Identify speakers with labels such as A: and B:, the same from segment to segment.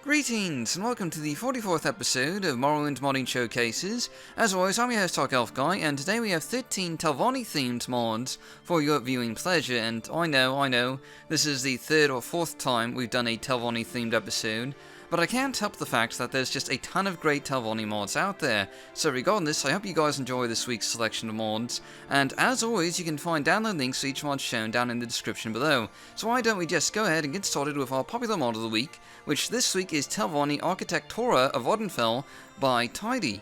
A: Greetings and welcome to the 44th episode of Morrowind Modding Showcases. As always, I'm your host Dark Elf Guy, and today we have 13 Telvanni themed mods for your viewing pleasure. And I know, this is the third or fourth time we've done a Telvanni themed episode, but I can't help the fact that there's just a ton of great Telvanni mods out there. So regardless, I hope you guys enjoy this week's selection of mods, and as always, you can find download links for each mod shown down in the description below. So why don't we just go ahead and get started with our popular mod of the week, which this week is Telvanni Architectura of Vvardenfell by Tidy.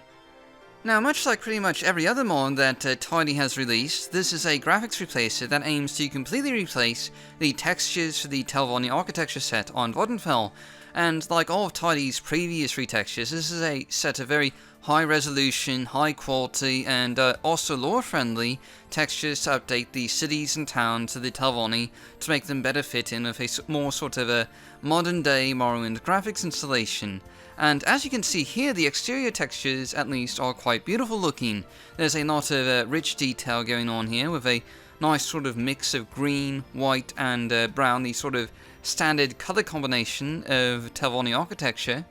A: Now, much like pretty much every other mod that Tidy has released, this is a graphics replacer that aims to completely replace the textures for the Telvanni architecture set on Vvardenfell. And like all of Tidy's previous retextures, this is a set of very high resolution, high quality, and also lore friendly textures to update the cities and towns of the Telvanni to make them better fit in with a more sort of a modern day Morrowind graphics installation. And as you can see here, the exterior textures at least are quite beautiful looking. There's a lot of rich detail going on here with a nice sort of mix of green, white, and brown, the sort of standard color combination of Telvanni architecture.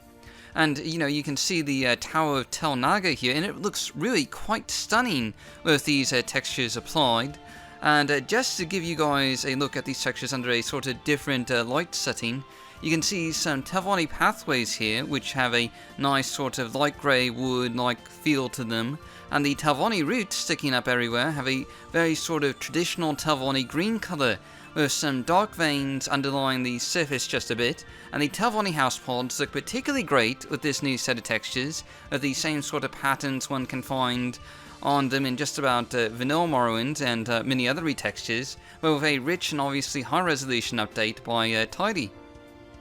A: And you can see the Tower of Tel Naga here, and it looks really quite stunning with these textures applied. And just to give you guys a look at these textures under a sort of different light setting, you can see some Telvanni pathways here, which have a nice sort of light grey wood-like feel to them. And the Telvanni roots sticking up everywhere have a very sort of traditional Telvanni green colour, with some dark veins underlying the surface just a bit, and the Telvanni house pods look particularly great with this new set of textures, with the same sort of patterns one can find on them in just about vanilla Morrowind and many other retextures, but with a rich and obviously high resolution update by Tidy.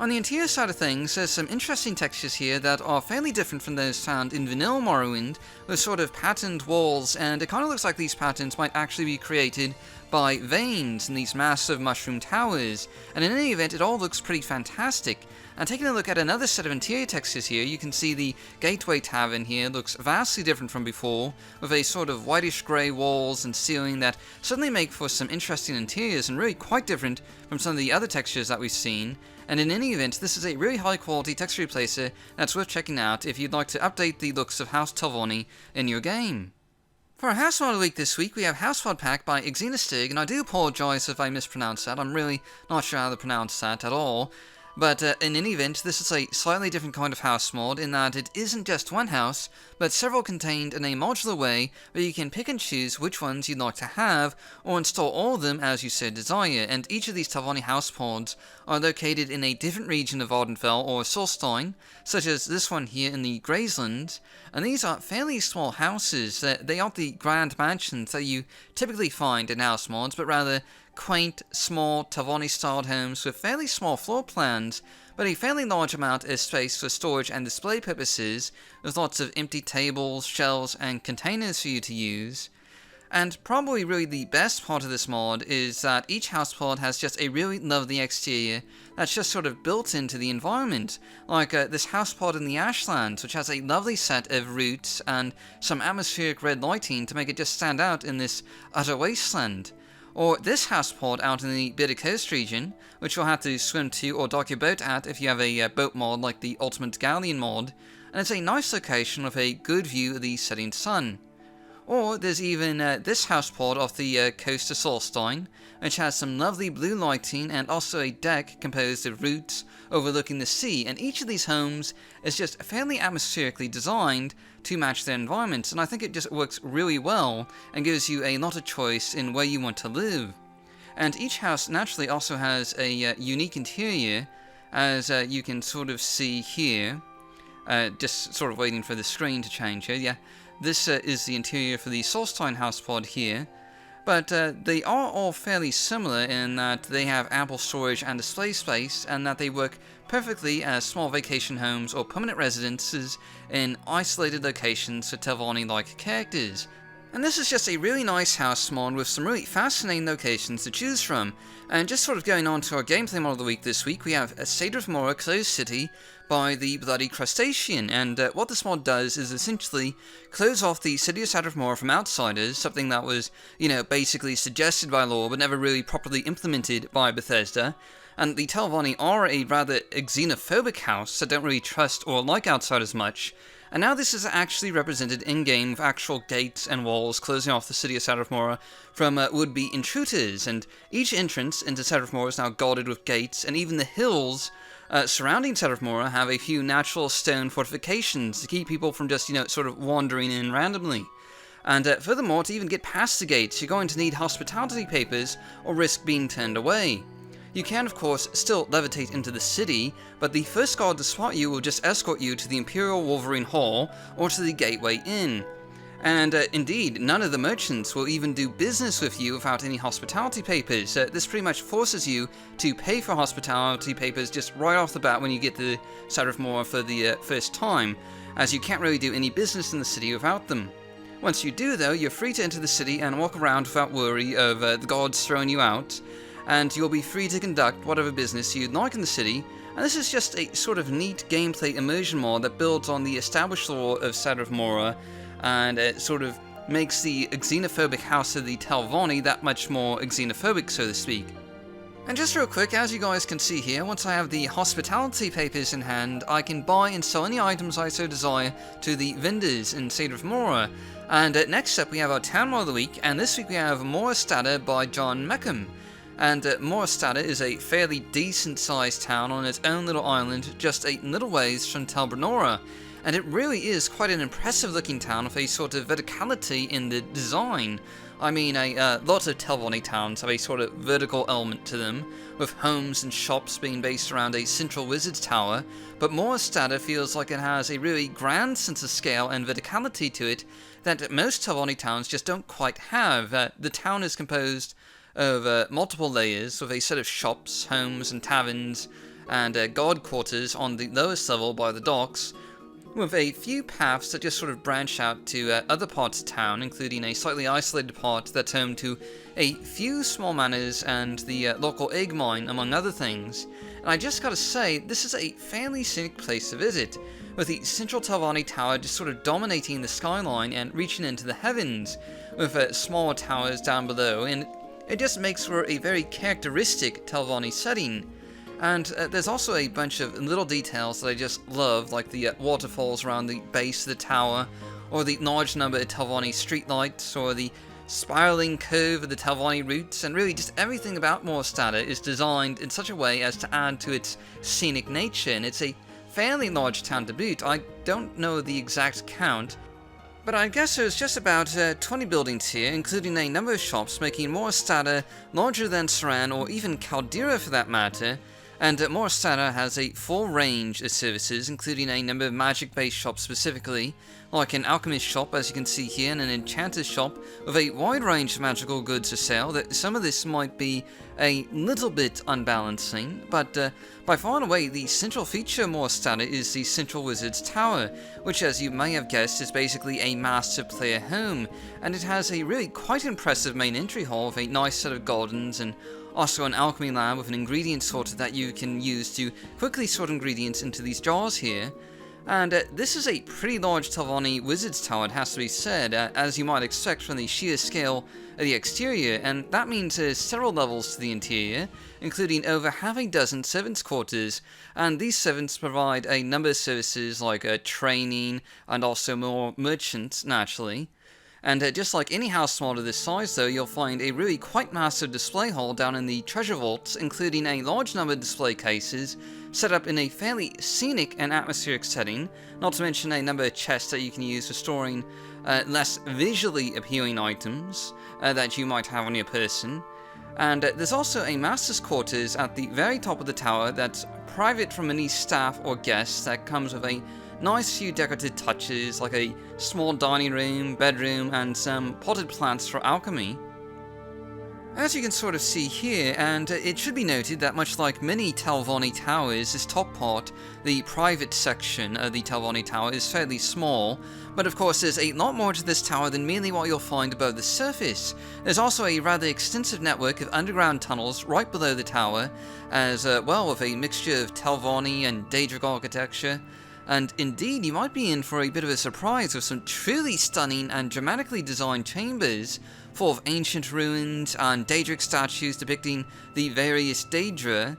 A: On the interior side of things, there's some interesting textures here that are fairly different from those found in vanilla Morrowind, with sort of patterned walls, and it kind of looks like these patterns might actually be created by veins in these massive mushroom towers, and in any event, it all looks pretty fantastic. And taking a look at another set of interior textures here, you can see the Gateway Tavern here looks vastly different from before, with a sort of whitish grey walls and ceiling that suddenly make for some interesting interiors and really quite different from some of the other textures that we've seen. And in any event, this is a really high quality texture replacer that's worth checking out if you'd like to update the looks of House Telvanni in your game. For our House Mod of the Week this week, we have House Mod Pack by Xenastig, and I do apologise if I mispronounce that. I'm really not sure how to pronounce that at all. But in any event, this is a slightly different kind of house mod in that it isn't just one house, but several contained in a modular way where you can pick and choose which ones you'd like to have, or install all of them as you so desire, and each of these Telvanni house pods are located in a different region of Vvardenfell or Solstheim, such as this one here in the Grazelands, and these are fairly small houses. They aren't the grand mansions that you typically find in house mods, but rather quaint, small, Telvanni-styled homes with fairly small floor plans, but a fairly large amount of space for storage and display purposes, with lots of empty tables, shelves, and containers for you to use. And probably really the best part of this mod is that each house pod has just a really lovely exterior that's just sort of built into the environment, like this house pod in the Ashlands, which has a lovely set of roots and some atmospheric red lighting to make it just stand out in this utter wasteland. Or this house pod out in the Bitter Coast region, which you'll have to swim to or dock your boat at if you have a boat mod like the Ultimate Galleon mod, and it's a nice location with a good view of the setting sun. Or there's even this house pod off the coast of Solstheim, which has some lovely blue lighting and also a deck composed of roots overlooking the sea, and each of these homes is just fairly atmospherically designed to match their environments, and I think it just works really well and gives you a lot of choice in where you want to live. And each house naturally also has a unique interior, as you can sort of see here, just sort of waiting for the screen to change here. Yeah, this is the interior for the Solstheim house pod here, but they are all fairly similar in that they have ample storage and display space, and that they work perfectly as small vacation homes or permanent residences in isolated locations for Telvanni-like characters. And this is just a really nice house mod with some really fascinating locations to choose from. And just sort of going on to our gameplay mod of the week this week, we have a Seder of Mora Closed City by the Bloody Crustacean, and what this mod does is essentially close off the City of Seder of Mora from outsiders, something that was, basically suggested by lore but never really properly implemented by Bethesda, and the Telvanni are a rather xenophobic house that don't really trust or like outsiders much, and now this is actually represented in-game with actual gates and walls closing off the city of Shadowmora from would-be intruders, and each entrance into Shadowmora is now guarded with gates, and even the hills surrounding Shadowmora have a few natural stone fortifications to keep people from just, sort of wandering in randomly. And furthermore, to even get past the gates, you're going to need hospitality papers or risk being turned away. You can, of course, still levitate into the city, but the first guard to spot you will just escort you to the Imperial Wolverine Hall or to the Gateway Inn. And indeed, none of the merchants will even do business with you without any hospitality papers. This pretty much forces you to pay for hospitality papers just right off the bat when you get to Shadowmora for the first time, as you can't really do any business in the city without them. Once you do, though, you're free to enter the city and walk around without worry of the guards throwing you out, and you'll be free to conduct whatever business you'd like in the city. And this is just a sort of neat gameplay immersion mod that builds on the established lore of Shadowmora, and it sort of makes the xenophobic house of the Telvanni that much more xenophobic, so to speak. And just real quick, as you guys can see here, once I have the hospitality papers in hand, I can buy and sell any items I so desire to the vendors in Shadowmora. And next up we have our Town Mod of the Week, and this week we have Morrowind by John Meckham. And Morrowind is a fairly decent sized town on its own little island, just a little ways from Telvanni. And it really is quite an impressive looking town with a sort of verticality in the design. I mean, lots of Telvanni towns have a sort of vertical element to them, with homes and shops being based around a central wizard's tower, but Morrowind feels like it has a really grand sense of scale and verticality to it that most Telvanni towns just don't quite have. The town is composed of multiple layers, with a set of shops, homes and taverns, and guard quarters on the lowest level by the docks, with a few paths that just sort of branch out to other parts of town, including a slightly isolated part that's home to a few small manors and the local egg mine, among other things. And I just gotta say, this is a fairly scenic place to visit, with the central Telvanni tower just sort of dominating the skyline and reaching into the heavens, with smaller towers down below, and it just makes for a very characteristic Telvanni setting. And there's also a bunch of little details that I just love, like the waterfalls around the base of the tower, or the large number of Telvanni streetlights, or the spiraling curve of the Telvanni routes, and really just everything about Morrowind is designed in such a way as to add to its scenic nature, and it's a fairly large town to boot. I don't know the exact count, but I guess there's just about 20 buildings here, including a number of shops, making Morrowind larger than Saran, or even Caldera for that matter. And Morrowind has a full range of services, including a number of magic-based shops specifically, like an alchemist shop, as you can see here, and an enchanter's shop, with a wide range of magical goods for sale. That some of this might be a little bit unbalancing, but by far and away, the central feature of Morrowind is the Central Wizard's Tower, which, as you may have guessed, is basically a master player home, and it has a really quite impressive main entry hall with a nice set of gardens, and also an alchemy lab with an ingredient sorter that you can use to quickly sort ingredients into these jars here. And this is a pretty large Telvanni Wizard's Tower, it has to be said, as you might expect from the sheer scale of the exterior, and that means there's several levels to the interior, including over half a dozen servants' quarters, and these servants provide a number of services like training and also more merchants, naturally. And just like any house mod of this size though, you'll find a really quite massive display hall down in the treasure vaults, including a large number of display cases set up in a fairly scenic and atmospheric setting, not to mention a number of chests that you can use for storing less visually appealing items that you might have on your person. And there's also a master's quarters at the very top of the tower that's private from any staff or guests, that comes with a nice few decorative touches, like a small dining room, bedroom, and some potted plants for alchemy. As you can sort of see here, and it should be noted that much like many Telvanni towers, this top part, the private section of the Telvanni tower, is fairly small, but of course there's a lot more to this tower than merely what you'll find above the surface. There's also a rather extensive network of underground tunnels right below the tower, as well, with a mixture of Telvanni and Daedric architecture. And indeed, you might be in for a bit of a surprise with some truly stunning and dramatically designed chambers full of ancient ruins and Daedric statues depicting the various Daedra.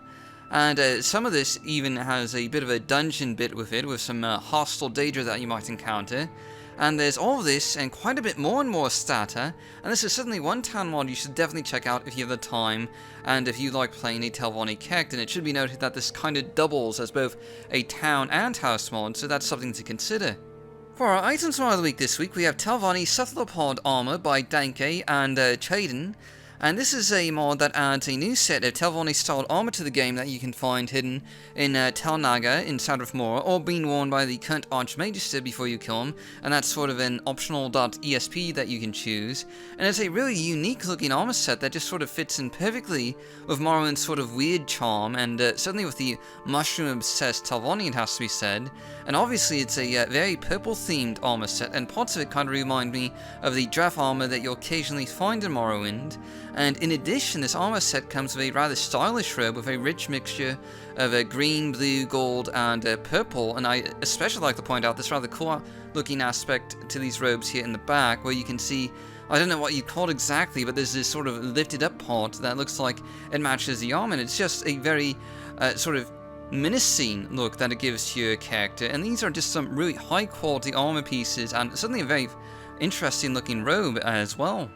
A: And some of this even has a bit of a dungeon bit with it, with some hostile danger that you might encounter. And there's all of this and quite a bit more and more starter, and this is certainly one town mod you should definitely check out if you have the time, and if you like playing a Telvanni character. And it should be noted that this kind of doubles as both a town and house mod, so that's something to consider. For our items mod of the week this week, we have Telvanni Cephalopod Armor by Danke and Chaden. And this is a mod that adds a new set of Telvanni-styled armor to the game that you can find hidden in Tel Naga in South of Mora, or being worn by the current Archmagister before you kill him, and that's sort of an optional .esp that you can choose. And it's a really unique-looking armor set that just sort of fits in perfectly with Morrowind's sort of weird charm, and certainly with the mushroom-obsessed Telvanni, it has to be said. And obviously it's a very purple-themed armor set, and parts of it kind of remind me of the draft armor that you'll occasionally find in Morrowind. And in addition, this armor set comes with a rather stylish robe with a rich mixture of green, blue, gold, and purple. And I especially like to point out this rather cool looking aspect to these robes here in the back, where you can see, I don't know what you'd call it exactly, but there's this sort of lifted up part that looks like it matches the armor. And it's just a very sort of menacing look that it gives to your character. And these are just some really high quality armor pieces, and certainly a very interesting looking robe as well.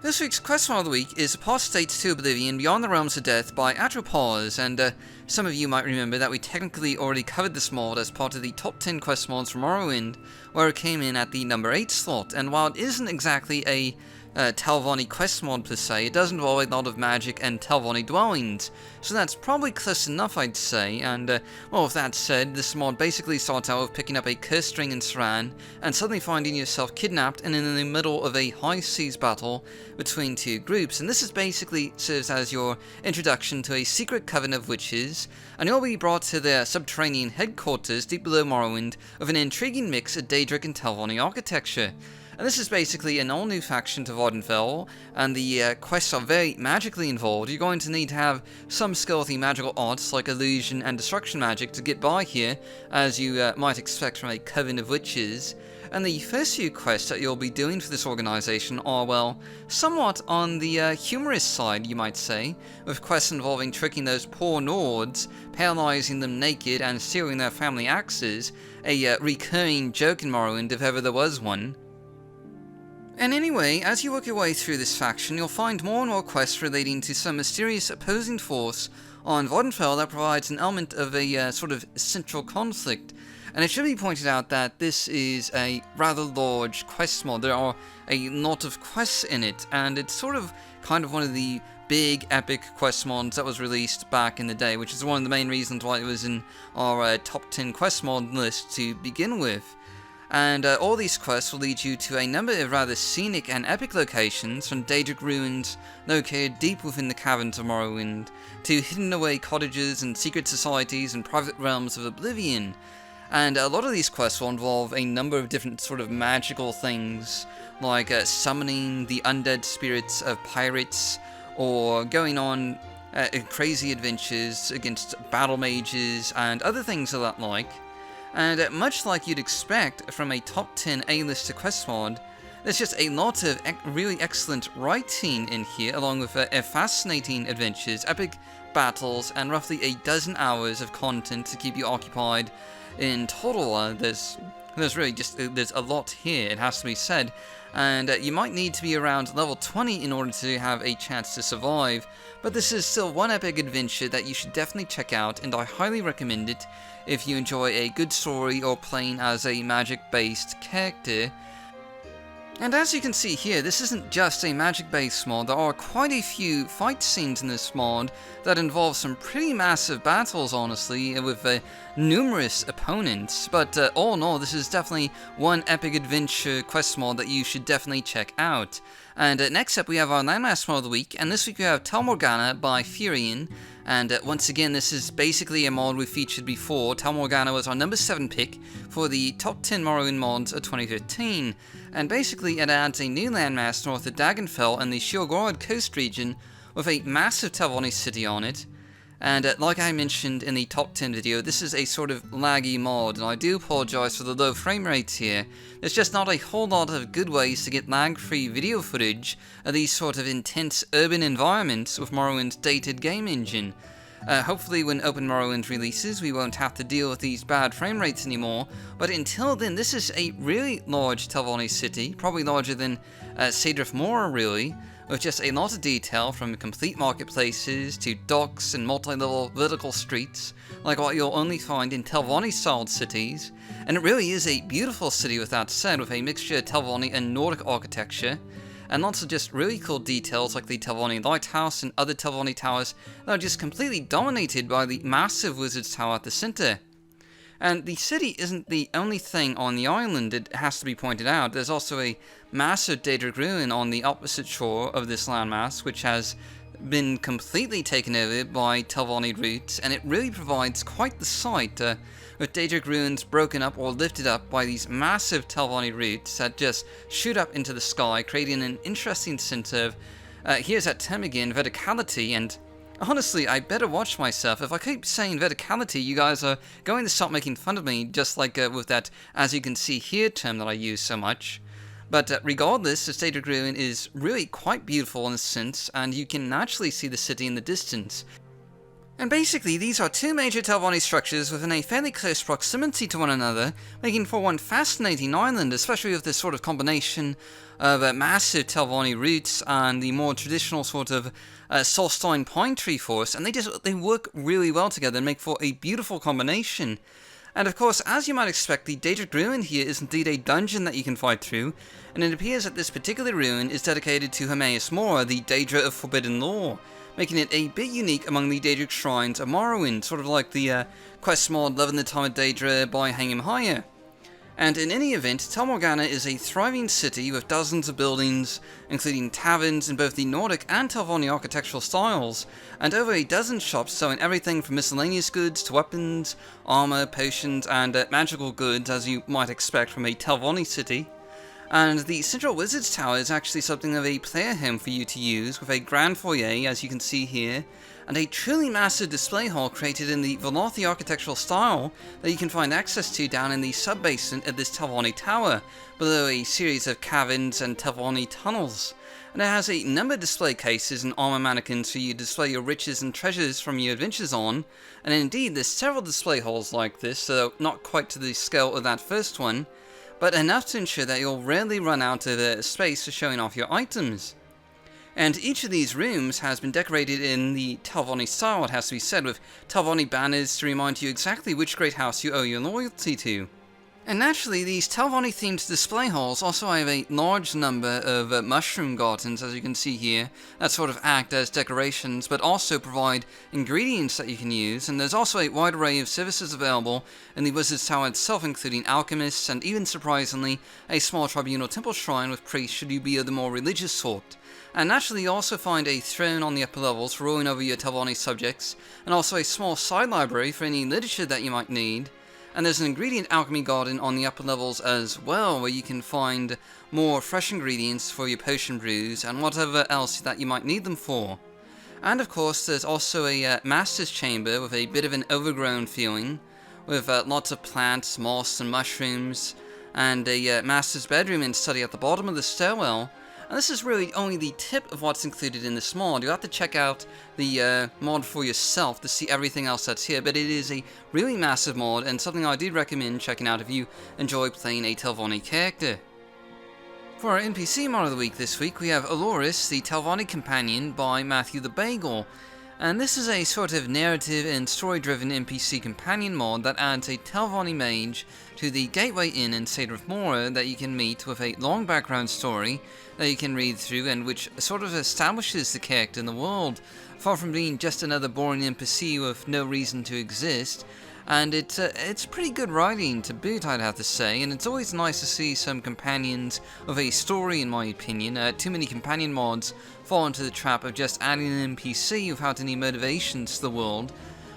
A: This week's quest mod of the week is Apostates to Oblivion Beyond the Realms of Death by Atropause, and some of you might remember that we technically already covered this mod as part of the top 10 quest mods from Morrowind, where it came in at the number 8 slot. And while it isn't exactly a Telvanni quest mod per se, it does involve a lot of magic and Telvanni dwellings, so that's probably close enough, I'd say. And well, with that said, this mod basically starts out with picking up a cursed string in Saran and suddenly finding yourself kidnapped and in the middle of a high seas battle between two groups. And this is basically serves as your introduction to a secret coven of witches, and you'll be brought to their subterranean headquarters deep below Morrowind with an intriguing mix of Daedric and Telvanni architecture. And this is basically an all-new faction to Vvardenfell, and the quests are very magically involved. You're going to need to have some skill with the magical arts like illusion and destruction magic to get by here, as you might expect from a coven of witches. And the first few quests that you'll be doing for this organization are, well, somewhat on the humorous side, you might say, with quests involving tricking those poor Nords, paralyzing them naked and stealing their family axes, a recurring joke in Morrowind if ever there was one. And anyway, as you work your way through this faction, you'll find more and more quests relating to some mysterious opposing force on Vvardenfell that provides an element of a sort of central conflict. And it should be pointed out that this is a rather large quest mod. There are a lot of quests in it, and it's sort of kind of one of the big epic quest mods that was released back in the day, which is one of the main reasons why it was in our top 10 quest mod list to begin with. And all these quests will lead you to a number of rather scenic and epic locations, from Daedric ruins located deep within the caverns of Morrowind, to hidden away cottages and secret societies and private realms of Oblivion. And a lot of these quests will involve a number of different sort of magical things, like summoning the undead spirits of pirates, or going on crazy adventures against battle mages and other things of that like. And much like you'd expect from a top 10 A-list quest mod, there's just a lot of really excellent writing in here, along with fascinating adventures, epic battles, and roughly a dozen hours of content to keep you occupied in total. There's really just, there's a lot here, it has to be said. And you might need to be around level 20 in order to have a chance to survive, but this is still one epic adventure that you should definitely check out, and I highly recommend it if you enjoy a good story or playing as a magic-based character. And as you can see here, this isn't just a magic-based mod. There are quite a few fight scenes in this mod that involve some pretty massive battles, honestly, with numerous opponents. But all in all, this is definitely one epic adventure quest mod that you should definitely check out. And next up, we have our Landmass Mod of the week, and this week we have Tel Morgana by Furion. And once again, this is basically a mod we've featured before. Tel Morgana was our number 7 pick for the top 10 Morrowind mods of 2015. And basically it adds a new landmass north of Dagenfell and the Sheolgorod coast region with a massive Telvanni city on it. And like I mentioned in the top 10 video, this is a sort of laggy mod, and I do apologise for the low frame rates here. There's just not a whole lot of good ways to get lag-free video footage of these sort of intense urban environments with Morrowind's dated game engine. Hopefully when Open Morrowind releases, we won't have to deal with these bad frame rates anymore, but until then, this is a really large Telvanni city, probably larger than Cedrith Mora, really, with just a lot of detail from complete marketplaces to docks and multi-level vertical streets, like what you'll only find in Telvanni-styled cities. And it really is a beautiful city, with that said, with a mixture of Telvanni and Nordic architecture, and lots of just really cool details like the Telvanni Lighthouse and other Telvanni towers that are just completely dominated by the massive Wizard's Tower at the center. And the city isn't the only thing on the island, it has to be pointed out. There's also a massive Daedric ruin on the opposite shore of this landmass, which has been completely taken over by Telvanni roots, and it really provides quite the sight, with Daedric ruins broken up or lifted up by these massive Telvanni roots that just shoot up into the sky, creating an interesting sense of, here's that term again, verticality. And honestly, I better watch myself. If I keep saying verticality, you guys are going to start making fun of me, just like with that "as you can see here" term that I use so much. But regardless, the Daedric ruin is really quite beautiful in a sense, and you can naturally see the city in the distance. And basically, these are two major Telvanni structures within a fairly close proximity to one another, making for one fascinating island, especially with this sort of combination of massive Telvanni roots and the more traditional sort of Solstein pine tree forest, and they work really well together and make for a beautiful combination. And of course, as you might expect, the Daedric ruin here is indeed a dungeon that you can fight through, and it appears that this particular ruin is dedicated to Hermaeus Mora, the Daedra of Forbidden Lore, making it a bit unique among the Daedric shrines of Morrowind, sort of like the quest mod Love in the Time of Daedra by Hang 'Em Higher. And in any event, Tel Morgana is a thriving city with dozens of buildings, including taverns in both the Nordic and Telvanni architectural styles, and over a dozen shops selling everything from miscellaneous goods to weapons, armor, potions, and magical goods, as you might expect from a Telvanni city. And the Central Wizard's Tower is actually something of a player home for you to use, with a grand foyer, as you can see here, and a truly massive display hall created in the Velothi architectural style that you can find access to down in the sub-basement of this Telvanni tower, below a series of caverns and Telvanni tunnels. And it has a number of display cases and armor mannequins for you to display your riches and treasures from your adventures on, and indeed there's several display halls like this, though not quite to the scale of that first one, but enough to ensure that you'll rarely run out of space for showing off your items. And each of these rooms has been decorated in the Telvanni style, it has to be said, with Telvanni banners to remind you exactly which great house you owe your loyalty to. And naturally, these Telvanni-themed display halls also have a large number of mushroom gardens, as you can see here, that sort of act as decorations, but also provide ingredients that you can use, and there's also a wide array of services available in the Wizard's Tower itself, including alchemists, and even surprisingly, a small tribunal temple shrine with priests should you be of the more religious sort. And naturally, you also find a throne on the upper levels for ruling over your Telvanni subjects, and also a small side library for any literature that you might need. And there's an ingredient alchemy garden on the upper levels as well, where you can find more fresh ingredients for your potion brews and whatever else that you might need them for. And of course, there's also a master's chamber with a bit of an overgrown feeling, with lots of plants, moss and mushrooms, and a master's bedroom and study at the bottom of the stairwell. And this is really only the tip of what's included in this mod. You'll have to check out the mod for yourself to see everything else that's here, but it is a really massive mod, and something I do recommend checking out if you enjoy playing a Telvanni character. For our NPC mod of the week this week, we have Aloris, the Telvanni Companion by Matthew the Bagel. And this is a sort of narrative and story-driven NPC companion mod that adds a Telvanni mage to the Gateway Inn in Cedrith Mora that you can meet, with a long background story that you can read through, and which sort of establishes the character in the world, far from being just another boring NPC with no reason to exist. And it's pretty good writing to boot, I'd have to say, and it's always nice to see some companions with a story, in my opinion. Too many companion mods fall into the trap of just adding an NPC without any motivations to the world.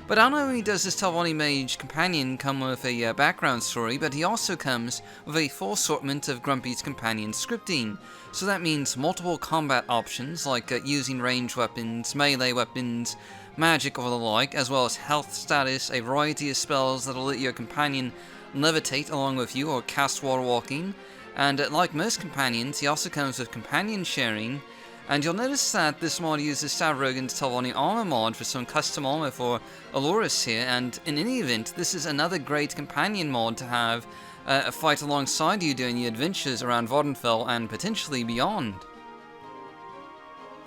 A: But not only does this Telvanni mage companion come with a background story, but he also comes with a full assortment of Grumpy's companion scripting. So that means multiple combat options, like using ranged weapons, melee weapons, magic or the like, as well as health status, a variety of spells that'll let your companion levitate along with you or cast water walking. And like most companions, he also comes with companion sharing, And you'll notice that this mod uses Stavrogan's Telvanni armor mod for some custom armor for Aloris here, and in any event, this is another great companion mod to have a fight alongside you during your adventures around Vvardenfell and potentially beyond.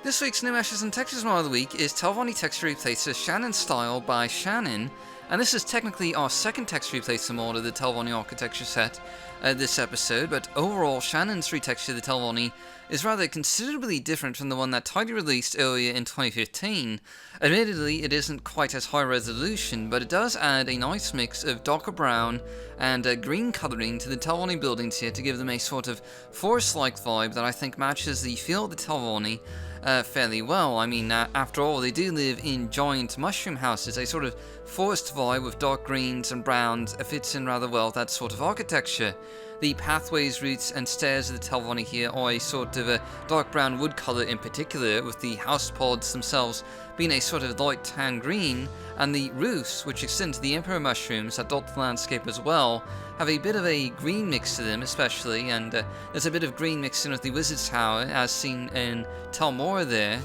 A: This week's New Meshes and Textures mod of the week is Telvanni Texture Replacer Shannon Style by Shannon, and this is technically our second texture replacer mod of the Telvanni architecture set this episode, but overall Shannon's retexture of the Telvanni is rather considerably different from the one that Tidy released earlier in 2015. Admittedly, it isn't quite as high resolution, but it does add a nice mix of darker brown and green colouring to the Telvanni buildings here to give them a sort of forest-like vibe that I think matches the feel of the Telvanni fairly well. I mean, after all, they do live in giant mushroom houses. A sort of forest vibe with dark greens and browns fits in rather well with that sort of architecture. The pathways, routes, and stairs of the Telvanni here are a sort of a dark brown wood colour in particular, with the house pods themselves being a sort of light tan green, and the roofs, which extend to the emperor mushrooms that dot the landscape as well, have a bit of a green mix to them especially, and there's a bit of green mixed in with the Wizard's Tower, as seen in Tel Mora there.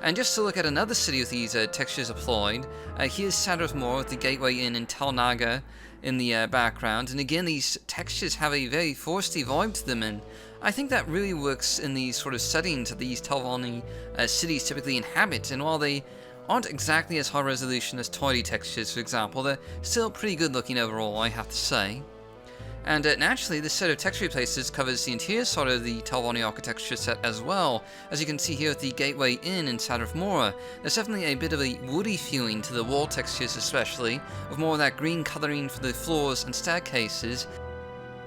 A: And just to look at another city with these textures applied, here's Sadrith Mor with the Gateway Inn in Tel Naga in the background, and again these textures have a very foresty vibe to them, and I think that really works in these sort of settings that these Telvanni cities typically inhabit, and while they aren't exactly as high resolution as Tidy textures, for example, they're still pretty good looking overall, I have to say. And naturally, this set of texture replacers covers the interior side of the Telvanni architecture set as well. As you can see here with the Gateway Inn in Sadrith Mora, there's definitely a bit of a woody feeling to the wall textures especially, with more of that green colouring for the floors and staircases.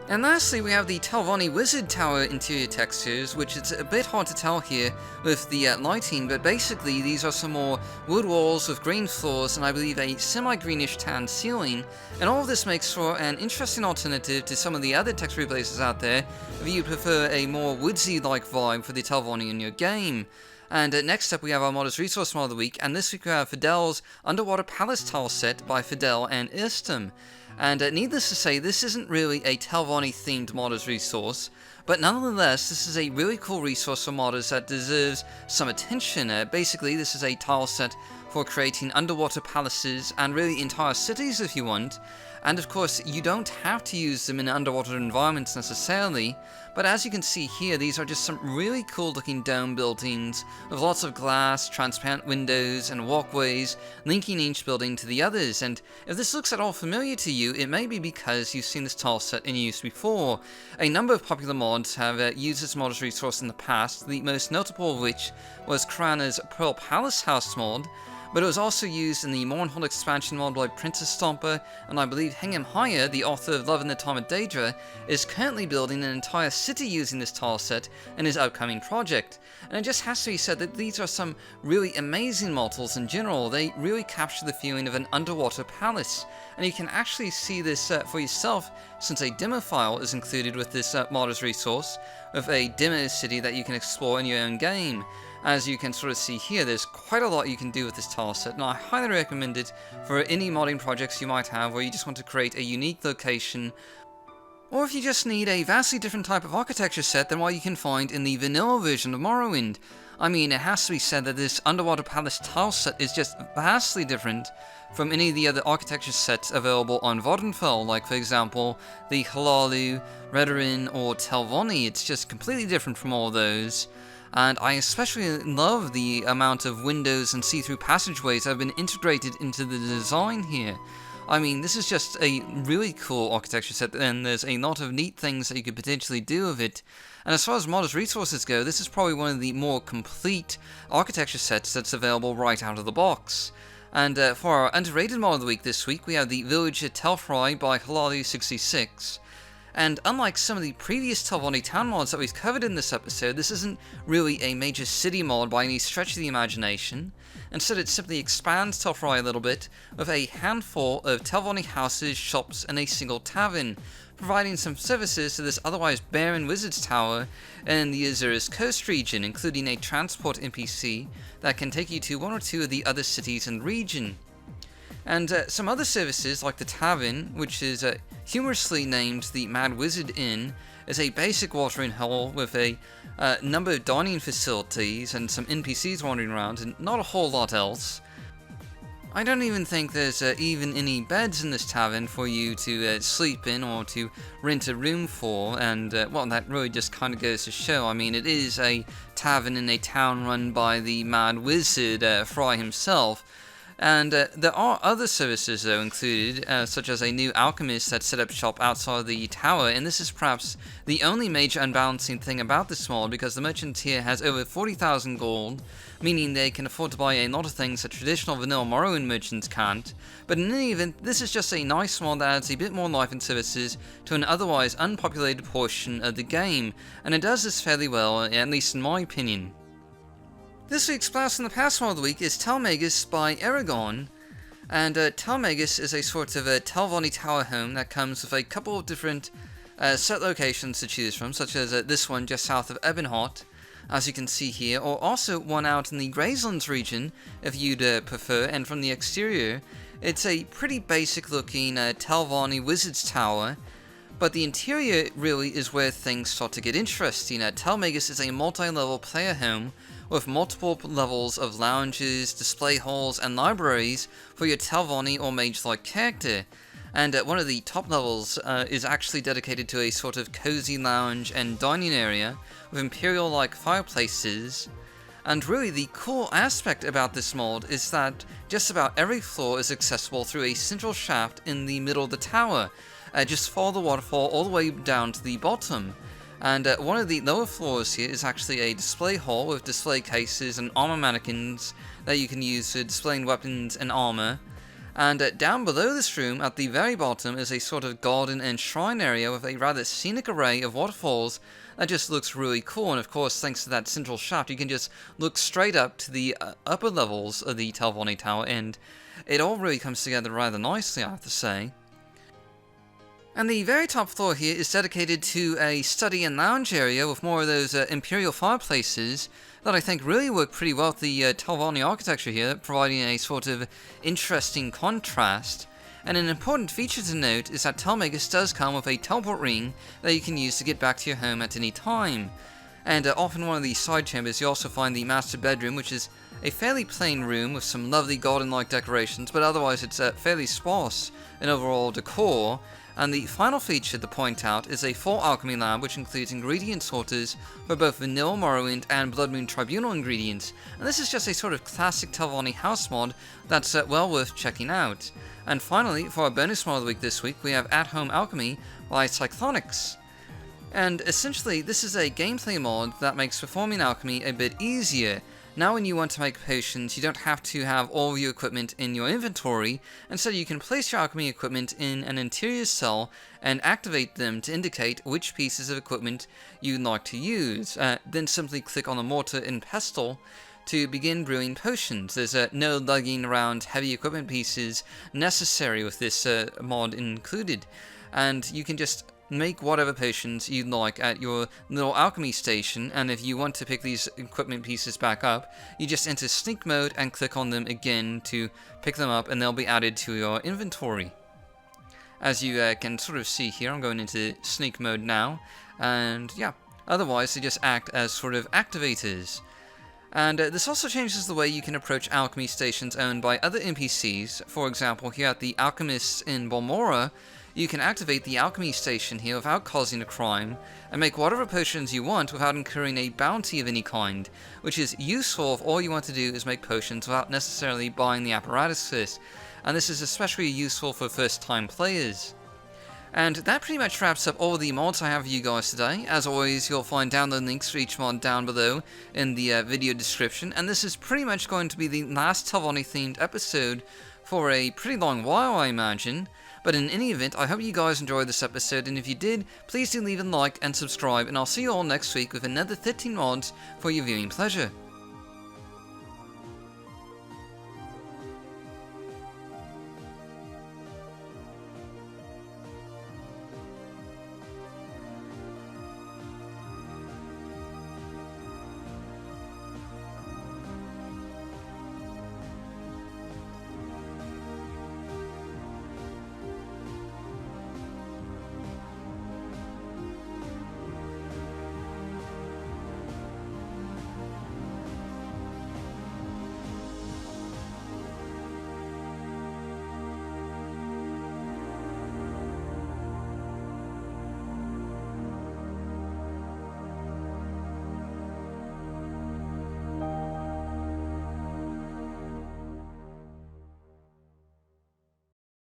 A: And lastly, we have the Telvanni Wizard Tower interior textures, which it's a bit hard to tell here with the lighting, but basically these are some more wood walls with green floors and I believe a semi-greenish tan ceiling, and all of this makes for an interesting alternative to some of the other texture replacers out there if you prefer a more woodsy-like vibe for the Telvanni in your game. And next up we have our Modest Resource mod of the week, and this week we have Fidel's Underwater Palace Tile set by Fidel and Irstum. And needless to say, this isn't really a Telvanni themed modders resource, but nonetheless, this is a really cool resource for modders that deserves some attention. Basically, this is a tile set for creating underwater palaces and really entire cities if you want. And of course, you don't have to use them in underwater environments necessarily, but as you can see here, these are just some really cool looking dome buildings with lots of glass, transparent windows, and walkways linking each building to the others. And if this looks at all familiar to you, it may be because you've seen this tile set in use before. A number of popular mods have used this modders resource in the past, the most notable of which was Krana's Pearl Palace House mod, but it was also used in the Mournhold expansion mod by Princess Stomper, and I believe Hingham Hire, the author of Love in the Time of Daedra, is currently building an entire city using this tile set in his upcoming project. And it just has to be said that these are some really amazing models in general. They really capture the feeling of an underwater palace, and you can actually see this for yourself since a demo file is included with this modders resource, with a demo city that you can explore in your own game. As you can sort of see here, there's quite a lot you can do with this tile set, and I highly recommend it for any modding projects you might have where you just want to create a unique location, or if you just need a vastly different type of architecture set than what you can find in the vanilla version of Morrowind. I mean, it has to be said that this underwater palace tile set is just vastly different from any of the other architecture sets available on Vvardenfell, like for example, the Hlaalu, Redoran, or Telvanni. It's just completely different from all those. And I especially love the amount of windows and see-through passageways that have been integrated into the design here. I mean, this is just a really cool architecture set, and there's a lot of neat things that you could potentially do with it. And as far as modders resources go, this is probably one of the more complete architecture sets that's available right out of the box. And for our underrated mod of the week this week, we have the Village at Telfry by Hlaalu66. And unlike some of the previous Telvanni town mods that we've covered in this episode, this isn't really a major city mod by any stretch of the imagination. Instead, it simply expands Telfry a little bit with a handful of Telvanni houses, shops, and a single tavern, providing some services to this otherwise barren Wizard's Tower in the Azura's coast region, including a transport NPC that can take you to one or two of the other cities in the region. And some other services like the tavern, which is humorously named the Mad Wizard Inn, is a basic watering hole with a number of dining facilities and some NPCs wandering around, and not a whole lot else. I don't even think there's even any beds in this tavern for you to sleep in or to rent a room for, and well, that really just kind of goes to show. I mean, it is a tavern in a town run by the mad wizard Fry himself, and there are other services though included, such as a new alchemist that set up shop outside the tower, and this is perhaps the only major unbalancing thing about this mod, because the merchant here has over 40,000 gold, meaning they can afford to buy a lot of things that traditional vanilla Morrowind merchants can't. But in any event, this is just a nice mod that adds a bit more life and services to an otherwise unpopulated portion of the game, and it does this fairly well, at least in my opinion. This week's Blast from the Past mod of the week is Telmagus by Aragon, and Telmagus is a sort of a Telvanni tower home that comes with a couple of different set locations to choose from, such as this one just south of Ebonheart, as you can see here, or also one out in the Grazelands region, if you'd prefer, and from the exterior, it's a pretty basic looking Telvanni Wizard's Tower, but the interior really is where things start to get interesting. Telmagus is a multi-level player home with multiple levels of lounges, display halls, and libraries for your Telvanni or mage-like character. And one of the top levels is actually dedicated to a sort of cozy lounge and dining area with imperial-like fireplaces. And really the cool aspect about this mod is that just about every floor is accessible through a central shaft in the middle of the tower. Just follow the waterfall all the way down to the bottom. And one of the lower floors here is actually a display hall with display cases and armor mannequins that you can use for displaying weapons and armor. And down below this room, at the very bottom, is a sort of garden and shrine area with a rather scenic array of waterfalls that just looks really cool. And of course, thanks to that central shaft, you can just look straight up to the upper levels of the Telvanni Tower, and it all really comes together rather nicely, I have to say. And the very top floor here is dedicated to a study and lounge area with more of those imperial fireplaces that I think really work pretty well with the Telvanni architecture here, providing a sort of interesting contrast. And an important feature to note is that Telmagus does come with a teleport ring that you can use to get back to your home at any time. And off in one of the side chambers you also find the master bedroom, which is a fairly plain room with some lovely garden-like decorations, but otherwise it's fairly sparse in overall decor. And the final feature to point out is a full alchemy lab, which includes ingredient sorters for both vanilla Morrowind and Blood Moon Tribunal ingredients. And this is just a sort of classic Telvanni house mod that's well worth checking out. And finally, for our bonus mod of the week this week, we have At Home Alchemy by Cyclonics. And essentially, this is a gameplay mod that makes performing alchemy a bit easier. Now when you want to make potions, you don't have to have all of your equipment in your inventory. Instead, you can place your alchemy equipment in an interior cell and activate them to indicate which pieces of equipment you'd like to use. Then simply click on the mortar and pestle to begin brewing potions. There's no lugging around heavy equipment pieces necessary with this mod included. And you can just make whatever potions you'd like at your little alchemy station, and if you want to pick these equipment pieces back up, you just enter sneak mode and click on them again to pick them up, and they'll be added to your inventory. As you can sort of see here, I'm going into sneak mode now, and yeah, otherwise they just act as sort of activators. And this also changes the way you can approach alchemy stations owned by other NPCs. For example, here at the Alchemists in Balmora, you can activate the alchemy station here without causing a crime, and make whatever potions you want without incurring a bounty of any kind, which is useful if all you want to do is make potions without necessarily buying the apparatus first, and this is especially useful for first-time players. And that pretty much wraps up all the mods I have for you guys today. As always, you'll find download links for each mod down below in the video description, and this is pretty much going to be the last Telvanni themed episode for a pretty long while, I imagine. But in any event, I hope you guys enjoyed this episode, and if you did, please do leave a like and subscribe, and I'll see you all next week with another 13 mods for your viewing pleasure.